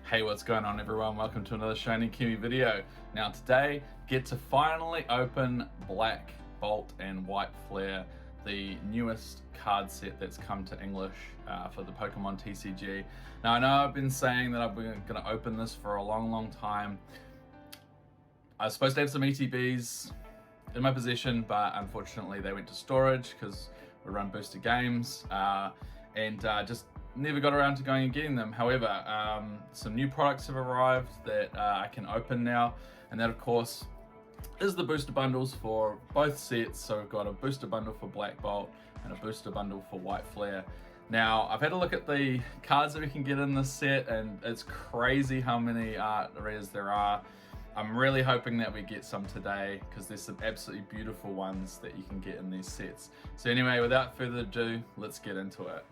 Hey, what's going on everyone? Welcome to another Shining Kiwi video. Now today, get to finally open Black Bolt and White Flare, the newest card set that's come to English for the Pokemon TCG. Now I know I've been saying that I'm going to open this for a long time. I was supposed to have some ETBs in my possession, but unfortunately they went to storage because we run booster games and just never got around to going and getting them. However, some new products have arrived that I can open now, and that of course is the booster bundles for both sets. So we've got a booster bundle for Black Bolt and a booster bundle for White Flare. Now I've had a look at the cards that we can get in this set, and it's crazy how many rares there are. I'm really hoping that we get some today because there's some absolutely beautiful ones that you can get in these sets. So anyway, without further ado, let's get into it.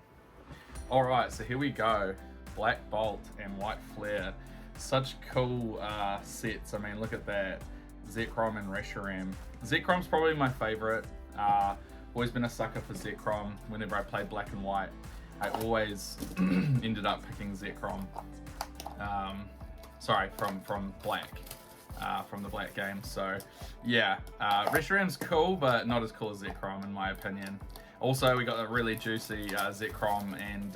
Alright, so here we go. Black Bolt and White Flare. Such cool sets. I mean, look at that. Zekrom and Reshiram. Zekrom's probably my favorite. Always been a sucker for Zekrom. Whenever I played Black and White, I always ended up picking Zekrom. Sorry, from Black. From the Black game. So yeah, Reshiram's cool, but not as cool as Zekrom in my opinion. Also, we got a really juicy Zekrom and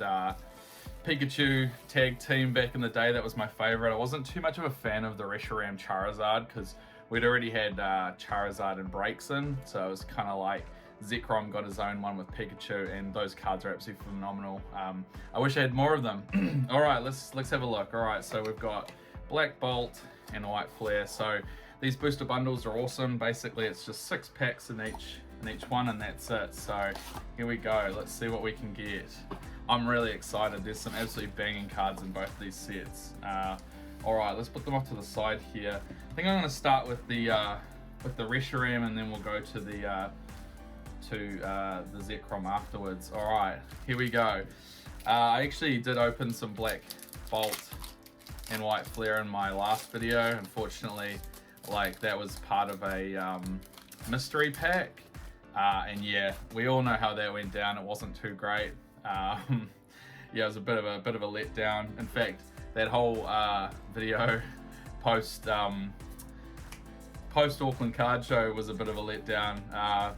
Pikachu tag team back in the day. That was my favorite. I wasn't too much of a fan of the Reshiram Charizard because we'd already had Charizard and Braixen, so it was kind of like Zekrom got his own one with Pikachu, and those cards are absolutely phenomenal. I wish I had more of them. All right, let's have a look. All right, so we've got Black Bolt and White Flare. So these booster bundles are awesome. Basically, it's just 6 packs in each one, and that's it. So here we go. Let's see what we can get. I'm really excited. There's some absolutely banging cards in both these sets. All right, let's put them off to the side here. I think I'm going to start with the Reshiram, and then we'll go to the Zekrom afterwards. All right, here we go. I actually did open some Black Bolt and White Flare in my last video. Unfortunately, like, that was part of a mystery pack, and yeah, we all know how that went down. It wasn't too great. Yeah, it was a bit of a letdown. In fact, that whole video post Auckland Card Show was a bit of a letdown.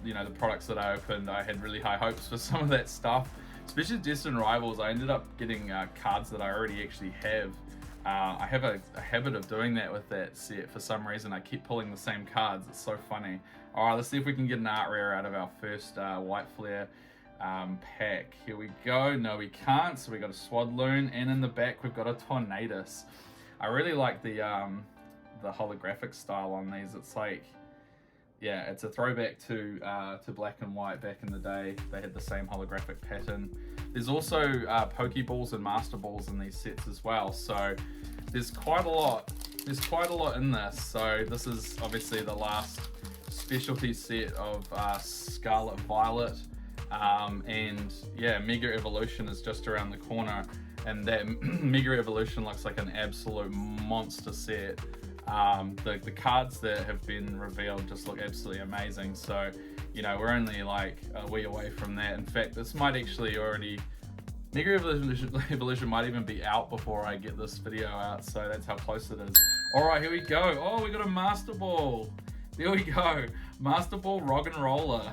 You know, the products that I opened, I had really high hopes for some of that stuff, especially Destined Rivals. I ended up getting cards that I already actually have. I have a habit of doing that with that set for some reason. I keep pulling the same cards. It's so funny. All right, let's see if we can get an art rare out of our first White Flare pack. Here we go. No, we can't. So we got a Swadloon, and in the back we've got a Tornadus. I really like the holographic style on these. It's like, yeah, it's a throwback to Black and White back in the day. They had the same holographic pattern. There's also Pokeballs and Master Balls in these sets as well. So there's quite a lot. There's quite a lot in this. So this is obviously the last specialty set of Scarlet Violet. And yeah, Mega Evolution is just around the corner. And that Mega Evolution looks like an absolute monster set. The cards that have been revealed just look absolutely amazing. So, you know, we're only like a wee away from that. In fact, this might actually already, Mega Evolution might even be out before I get this video out. So that's how close it is. All right, here we go. Oh, we got a Master Ball. There we go. Master Ball Rock and Roller.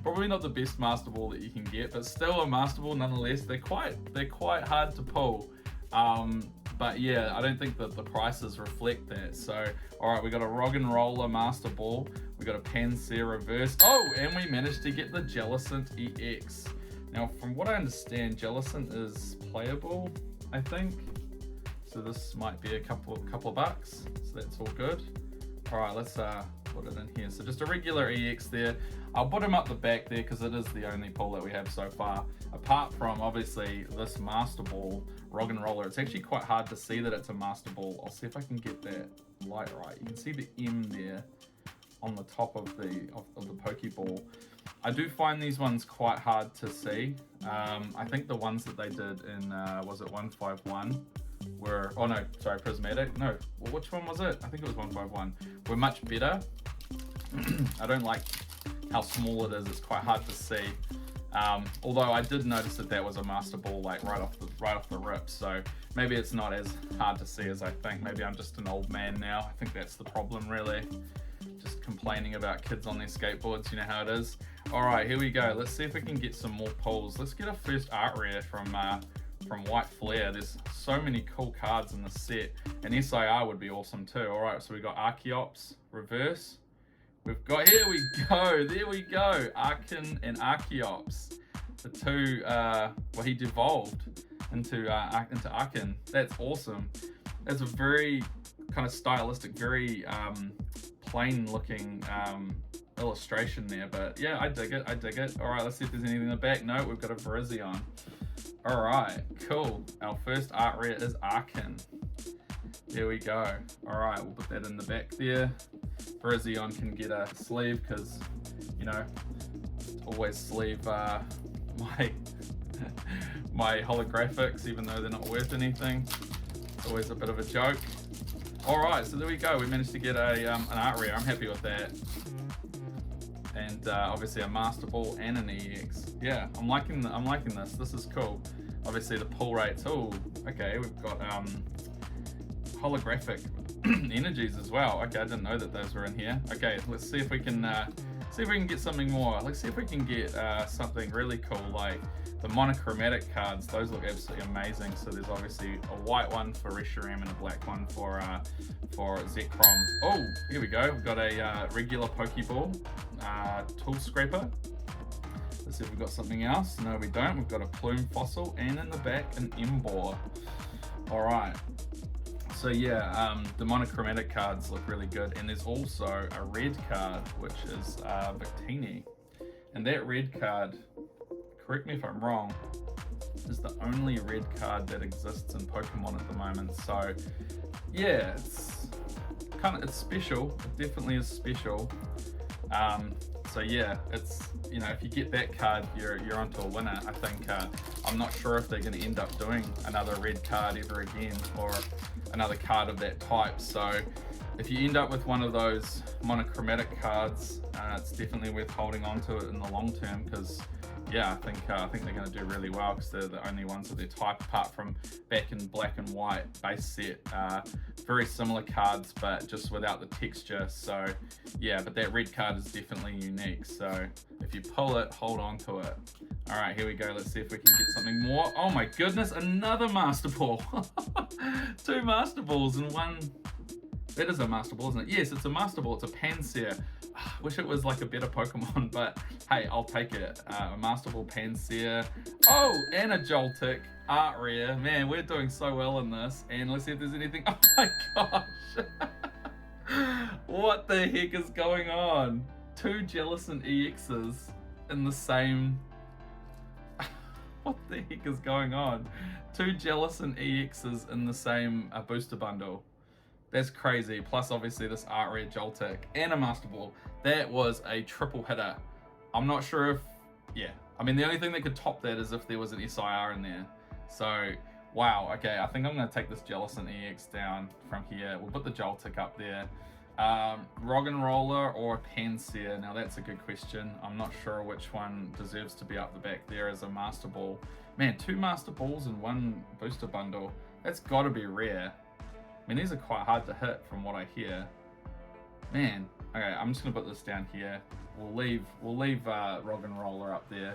Probably not the best Master Ball that you can get, but still a Master Ball nonetheless. They're quite hard to pull. But yeah, I don't think that the prices reflect that. So, all right, we got a Rock and Roller Master Ball. We got a Pansear Reverse. Oh, and we managed to get the Jellicent EX. Now, from what I understand, Jellicent is playable, I think. So this might be a couple of bucks. So that's all good. All right, let's put it in here. So just a regular EX there. I'll put him up the back there because it is the only pull that we have so far. Apart from obviously this Master Ball Rock and Roller, it's actually quite hard to see that it's a Master Ball. I'll see if I can get that light right. You can see the M there on the top of the Pokeball. I do find these ones quite hard to see. I think the ones that they did in was it 151? Were, oh no, sorry, Prismatic. No, well, which one was it? I think it was 151. Were much better. I don't like how small it is. It's quite hard to see. Although I did notice that was a Master Ball like right off the rip, so maybe it's not as hard to see as I think. Maybe I'm just an old man now. I think that's the problem, really. Just complaining about kids on their skateboards, you know how it is. All right, here we go. Let's see if we can get some more pulls. Let's get a first art rare from White Flare. There's so many cool cards in the set, and SIR would be awesome too. All right, so we got Archeops reverse. We've got, here we go, there we go, Arkin and Archeops. The two, well, he devolved into Arkin. That's awesome. That's a very kind of stylistic, very plain looking illustration there, but yeah, I dig it. All right, let's see if there's anything in the back. No, we've got a Virizion. All right, cool. Our first art rare is Arkin. There we go. All right, we'll put that in the back there. Virizion can get a sleeve because, you know, always sleeve my my holographics, even though they're not worth anything. It's always a bit of a joke. All right, so there we go. We managed to get an art rare. I'm happy with that. And obviously a Master Ball and an EX. Yeah, I'm liking this. This is cool. Obviously the pull rates. Oh, okay. We've got holographic energies as well. Okay, I didn't know that those were in here. Okay, let's see if we can get something more. Let's see if we can get something really cool like the monochromatic cards. Those look absolutely amazing. So there's obviously a white one for Reshiram and a black one for Zekrom. Oh, here we go. We've got a regular Pokeball, Tool Scraper. Let's see if we've got something else. No, we don't. We've got a Plume Fossil and in the back an Embor. All right. So yeah, the monochromatic cards look really good, and there's also a red card which is Victini, and that red card, correct me if I'm wrong, is the only red card that exists in Pokemon at the moment. So yeah, it's special. It definitely is special. So yeah, it's, you know, if you get that card, you're onto a winner. I think I'm not sure if they're going to end up doing another red card ever again, or another card of that type. So if you end up with one of those monochromatic cards, it's definitely worth holding on to it in the long term, because yeah, I think they're going to do really well, because they're the only ones of their type, apart from back in black and white base set. Very similar cards, but just without the texture. So yeah, but that red card is definitely unique. So if you pull it, hold on to it. All right, here we go. Let's see if we can get something more. Oh my goodness, another Master Ball. 2 Master Balls in one. That is a Master Ball, isn't it? Yes, it's a Master Ball. It's a Pansear. Wish it was like a better Pokemon, but hey, I'll take it. A Master Ball, Pansear. Oh, and a Joltik art rare. Man, we're doing so well in this. And let's see if there's anything. Oh my gosh. What the heck is going on? 2 Jellicent EXs in the same... What the heck is going on? 2 Jellicent EXs in the same booster bundle. That's crazy. Plus, obviously, this art rare Joltik and a Master Ball. That was a triple hitter. I'm not sure if... Yeah. I mean, the only thing that could top that is if there was an SIR in there. So, wow. Okay, I think I'm going to take this Jellicent EX down from here. We'll put the Joltik up there. Roggenrola or Pansear? Now, that's a good question. I'm not sure which one deserves to be up the back there as a Master Ball. Man, 2 Master Balls in one booster bundle. That's got to be rare. I mean, these are quite hard to hit from what I hear. Man, okay, I'm just gonna put this down here. We'll leave Roggenrola up there.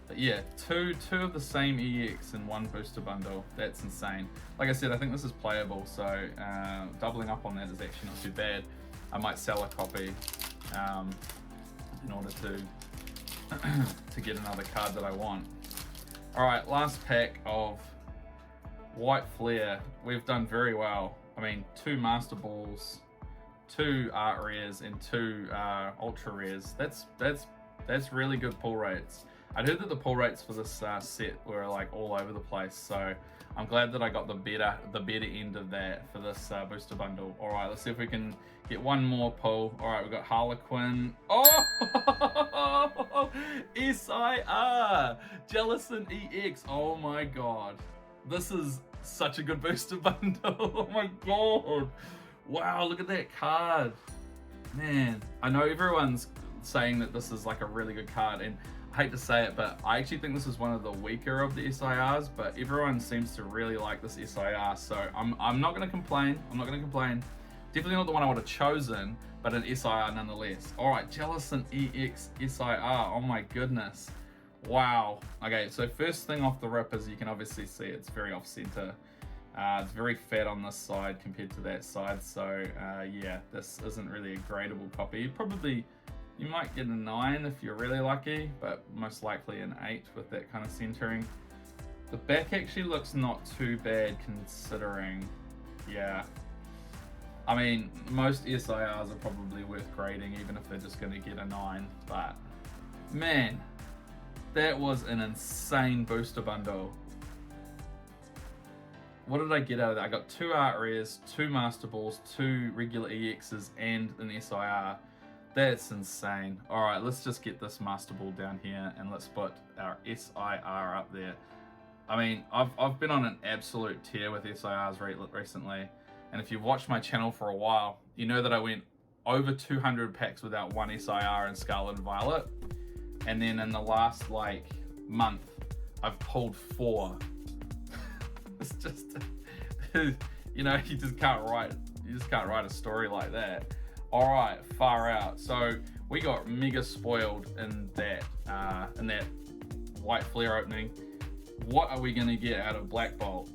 But yeah, two of the same EX in one booster bundle. That's insane. Like I said, I think this is playable, so doubling up on that is actually not too bad. I might sell a copy in order to get another card that I want. All right, last pack of White Flare. We've done very well. I mean, 2 Master Balls, 2 art rares, and 2 ultra rares. That's really good pull rates. I'd heard that the pull rates for this set were like all over the place, so I'm glad that I got the better end of that for this booster bundle. All right, let's see if we can get one more pull. All right, we've got Harlequin. Oh, SIR, Jellicent EX. Oh my god. This is such a good booster bundle. Oh my god. Wow, look at that card. Man, I know everyone's saying that this is like a really good card, and hate to say it, but I actually think this is one of the weaker of the SIRs, but everyone seems to really like this SIR, so I'm not going to complain. I'm not going to complain. Definitely not the one I would have chosen, but an SIR nonetheless. All right, Jellicent EX SIR. Oh my goodness. Wow. Okay, so first thing off the rip is you can obviously see it's very off center. It's very fat on this side compared to that side, so yeah, this isn't really a gradable copy. Probably you might get a 9 if you're really lucky, but most likely an 8 with that kind of centering. The back actually looks not too bad considering, yeah. I mean, most SIRs are probably worth grading even if they're just going to get a 9, but man, that was an insane booster bundle. What did I get out of that? I got 2 art rares, 2 master balls, 2 regular EXs, and an SIR. That's insane. All right, let's just get this master ball down here and let's put our SIR up there. I mean, I've been on an absolute tear with SIRs recently, and if you've watched my channel for a while, you know that I went over 200 packs without one SIR in Scarlet and Violet, and then in the last like month, I've pulled 4. It's just, you know, you just can't write a story like that. All right, far out. So we got mega spoiled in that white flare opening. What are we gonna get out of Black Bolt?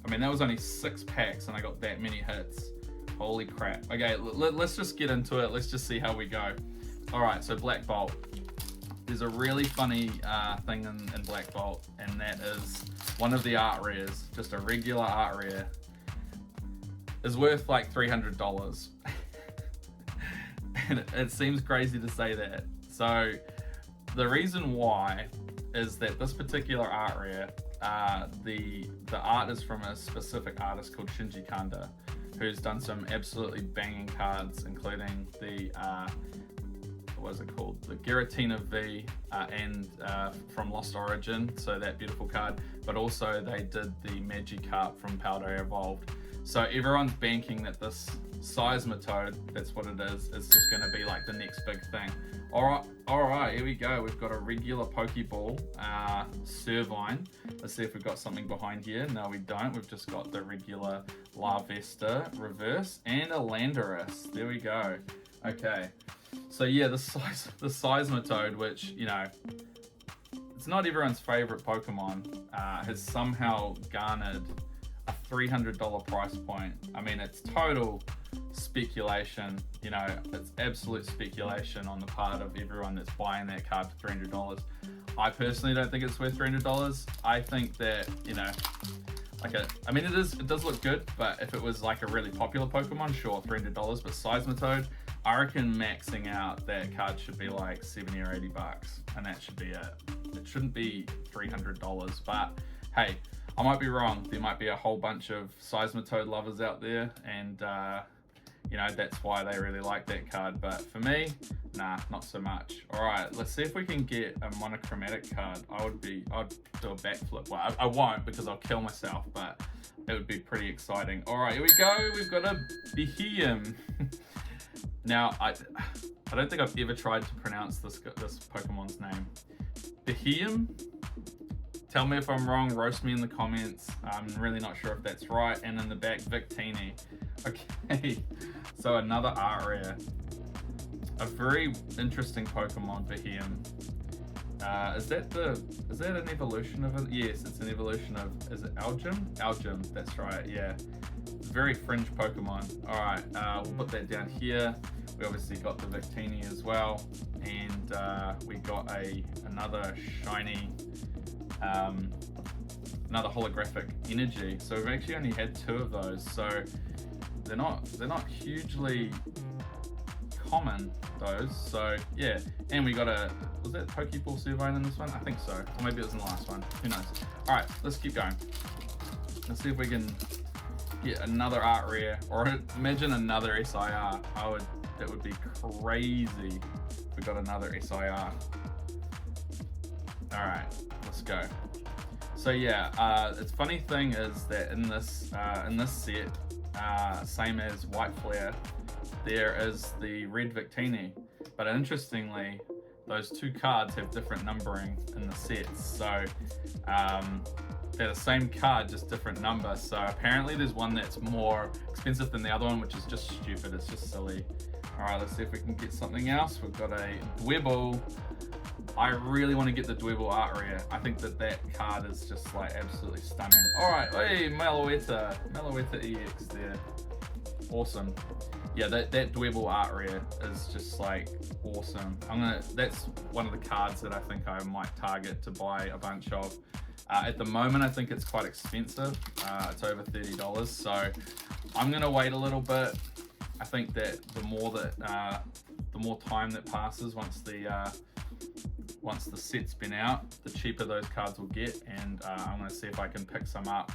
I mean, that was only 6 packs and I got that many hits. Holy crap. Okay, let's just get into it. Let's just see how we go. All right, so Black Bolt. There's a really funny thing in Black Bolt, and that is one of the art rares, just a regular art rare, is worth like $300. And it seems crazy to say that. So the reason why is that this particular art rare, the art is from a specific artist called Shinji Kanda, who's done some absolutely banging cards, including the what is it called? The Giratina V and from Lost Origin, so that beautiful card, but also they did the Magikarp from Powder Evolved. So everyone's banking that this Seismitoad, that's what it is just going to be like the next big thing. All right, here we go. We've got a regular Pokeball, Servine. Let's see if we've got something behind here. No, we don't. We've just got the regular Larvesta reverse and a Landorus. There we go. Okay. So yeah, the Seismitoad, which, you know, it's not everyone's favorite Pokemon, has somehow garnered a $300 price point. I mean, it's total speculation, you know, it's absolute speculation on the part of everyone that's buying that card for $300. I personally don't think it's worth $300. I think that, you know, I mean, it does look good, but if it was like a really popular Pokemon, sure, $300, but Seismitoad, I reckon maxing out that card should be like 70 or 80 bucks, and that should be it. It shouldn't be $300, but hey, I might be wrong. There might be a whole bunch of Seismitoad lovers out there, and you know, that's why they really like that card. But for me, nah, not so much. All right, let's see if we can get a monochromatic card. I'd do a backflip. Well, I won't because I'll kill myself, but it would be pretty exciting. All right, here we go. We've got a Beheeyem. Now, I don't think I've ever tried to pronounce this Pokemon's name. Beheeyem? Tell me if I'm wrong, roast me in the comments. I'm really not sure if that's right. And in the back, Victini. Okay, so another art rare. A very interesting Pokemon, Beheeyem. Is that an evolution of it? Yes, it's an evolution of, is it Algym? Algym, that's right, yeah. Very fringe Pokemon. All right, we'll put that down here. We obviously got the Victini as well, and we got another shiny, another holographic energy. So we've actually only had 2 of those. So they're not hugely common, those. So yeah, and we got was that Pokeball Servine in this one? I think so, or maybe it was in the last one. Who knows? All right, let's keep going. Let's see if we can get another art rare, or imagine another SIR. That would be crazy if we got another SIR. All right, let's go. So yeah, it's funny thing is that in this set, same as White Flare, there is the red Victini, but interestingly, those 2 cards have different numbering in the sets. So they're the same card, just different number. So apparently there's one that's more expensive than the other one, which is just stupid. It's just silly. All right, let's see if we can get something else. We've got a Dwebble. I really want to get the Dwebble art rare. I think that card is just like absolutely stunning. All right, hey, Meloetta EX there. Awesome. Yeah, that Dwebble art rare is just like awesome. That's one of the cards that I think I might target to buy a bunch of. At the moment, I think it's quite expensive. It's over $30, so I'm gonna wait a little bit. I think that the more time that passes once the set's been out, the cheaper those cards will get, and I'm gonna see if I can pick some up.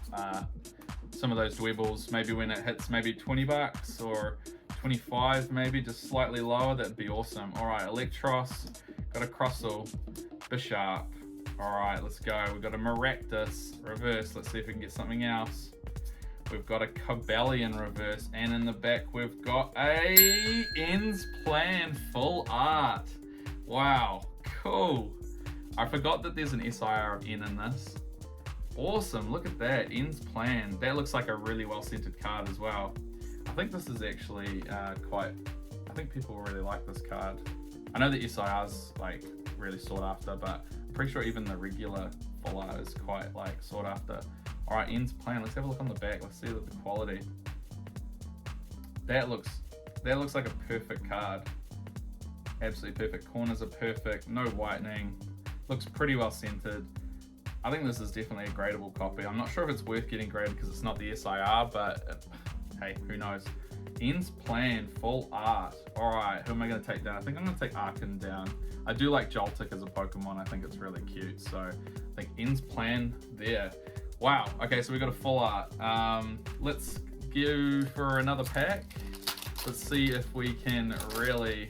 Some of those Dwebbles, maybe when it hits maybe $20 or 25, maybe just slightly lower, that'd be awesome. All right, Electros, got a Crustle, Bishop. All right, let's go. We've got a Maractus reverse. Let's see if we can get something else. We've got a Cobalion reverse, and in the back we've got a Ends Plan full art. Wow, cool. I forgot that there's an SIR of N in this. Awesome, look at that, Ends Plan. That looks like a really well-centered card as well. I think this is actually I think people really like this card. I know the SIR's like really sought after, but I'm pretty sure even the regular full art is quite like sought after. All right, Ends Plan. Let's have a look on the back. Let's see the quality. That looks like a perfect card. Absolutely perfect. Corners are perfect. No whitening. Looks pretty well centered. I think this is definitely a gradable copy. I'm not sure if it's worth getting graded because it's not the SIR, but hey, who knows? Ends Plan full art. All right, who am I going to take down? I think I'm going to take Arkin down. I do like Joltik as a Pokemon. I think it's really cute. So I think Ends Plan there. Wow. Okay, so we got a full art. Let's go for another pack. Let's see if we can really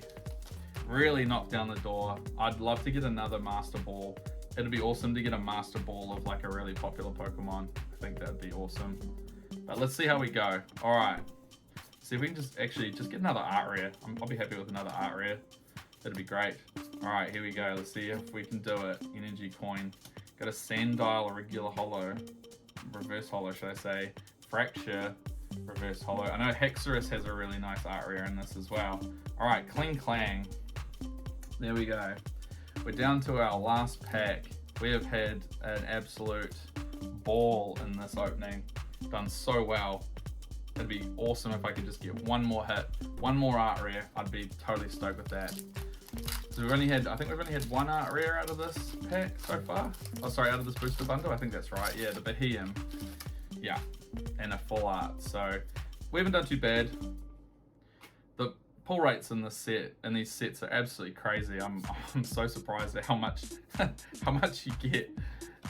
knock down the door. I'd love to get another Master Ball. It'd be awesome to get a Master Ball of like a really popular Pokemon. I think that'd be awesome. But let's see how we go. All right. See if we can just get another art rare. I'll be happy with another art rare. That'd be great. All right, here we go. Let's see if we can do it. Energy Coin. Got a Sandile, a regular holo. Reverse holo, should I say. Fracture, reverse holo. I know Hexorus has a really nice art rare in this as well. All right, Kling Clang. There we go. We're down to our last pack. We have had an absolute ball in this opening. Done so well. It'd be awesome if I could just get one more hit, one more art rare. I'd be totally stoked with that. So I think we've only had one art rare out of this pack so far. Oh, sorry, out of this booster bundle. I think that's right. Yeah, the Beheeyem. Yeah, and a full art. So we haven't done too bad. The pull rates in this set, in these sets, are absolutely crazy. I'm so surprised at how much you get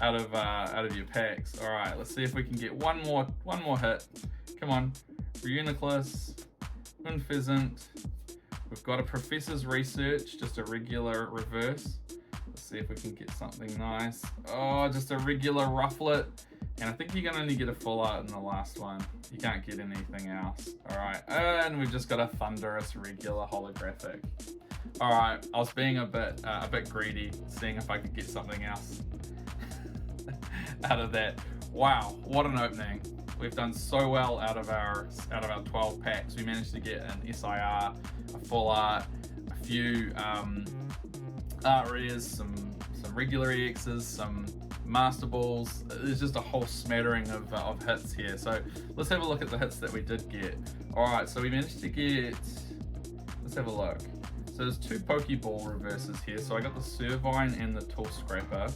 out of your packs. All right, let's see if we can get one more hit. Come on, Reuniclus, Unpheasant. We've got a Professor's Research, just a regular reverse. Let's see if we can get something nice. Oh, just a regular Rufflet. And I think you can only get a full art in the last one. You can't get anything else. All right, and we've just got a Thunderous regular holographic. All right, I was being a bit greedy, seeing if I could get something else out of that. Wow, what an opening. We've done so well out of our 12 packs. We managed to get an SIR, a full art, a few art rares, some regular EXs, some Master Balls. There's just a whole smattering of hits here. So let's have a look at the hits that we did get. All right, so we managed to get, let's have a look. So there's 2 Pokeball reverses here. So I got the Servine and the Tool Scrapper.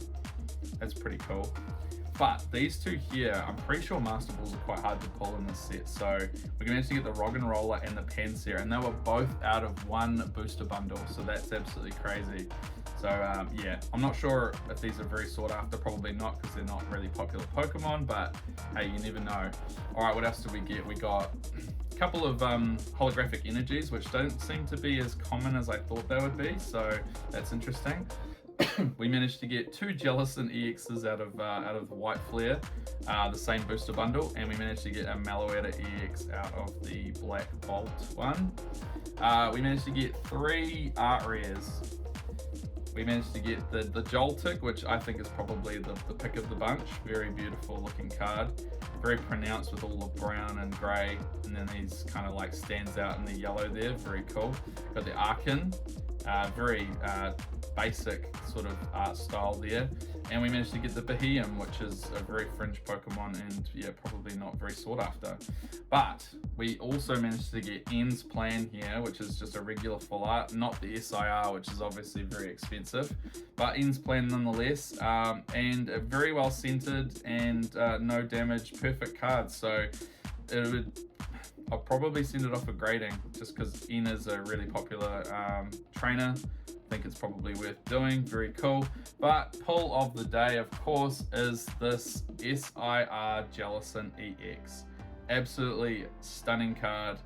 That's pretty cool. But these 2 here, I'm pretty sure Master Balls are quite hard to pull in this set. So we managed to get the Roggenrola and the Pansear, and they were both out of 1 booster bundle. So that's absolutely crazy. So yeah, I'm not sure if these are very sought after. Probably not, because they're not really popular Pokemon, but hey, you never know. All right, what else did we get? We got a couple of holographic energies, which don't seem to be as common as I thought they would be. So that's interesting. We managed to get 2 Jellicent EXs out of the White Flare, the same booster bundle, and we managed to get a Meloetta EX out of the Black Bolt one. We managed to get 3 art rares. We managed to get the Joltik, which I think is probably the pick of the bunch. Very beautiful looking card. Very pronounced with all the brown and grey, and then he's kind of like stands out in the yellow there. Very cool. Got the Arkin, very basic sort of art style there. And we managed to get the Beheeyem, which is a very fringe Pokemon and yeah, probably not very sought after. But we also managed to get N's Plan here, which is just a regular full art, not the SIR, which is obviously very expensive, but N's Plan nonetheless, and very well centered and no damage, perfect card. So I'll probably send it off for grading just because N is a really popular trainer. I think it's probably worth doing. Very cool. But pull of the day, of course, is this SIR Jellicent EX. Absolutely stunning card.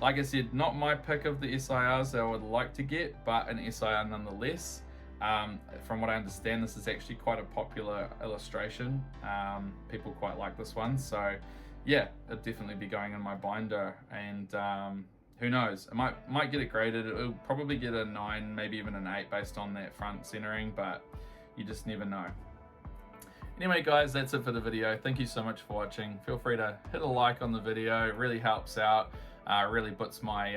Like I said, not my pick of the SIRs that I would like to get, but an SIR nonetheless. From what I understand, this is actually quite a popular illustration. People quite like this one, so yeah, it'll definitely be going in my binder. And who knows, I might get it graded. It'll probably get a 9, maybe even an 8 based on that front centering, but you just never know. Anyway guys, that's it for the video. Thank you so much for watching. Feel free to hit a like on the video. It really helps out. Really puts my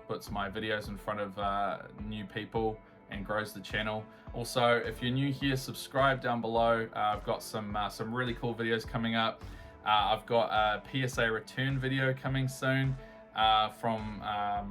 videos in front of new people and grows the channel. Also, if you're new here, subscribe down below. I've got some really cool videos coming up. I've got a PSA return video coming soon from I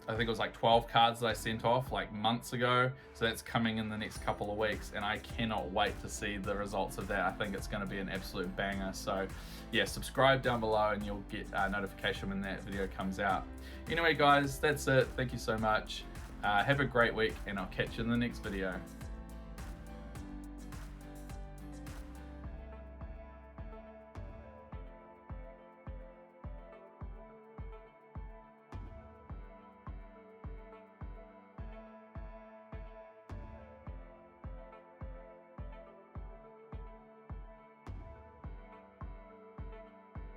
think it was like 12 cards that I sent off like months ago. So that's coming in the next couple of weeks, and I cannot wait to see the results of that. I think it's going to be an absolute banger. So yeah, subscribe down below and you'll get a notification when that video comes out. Anyway guys, that's it. Thank you so much. Have a great week, and I'll catch you in the next video.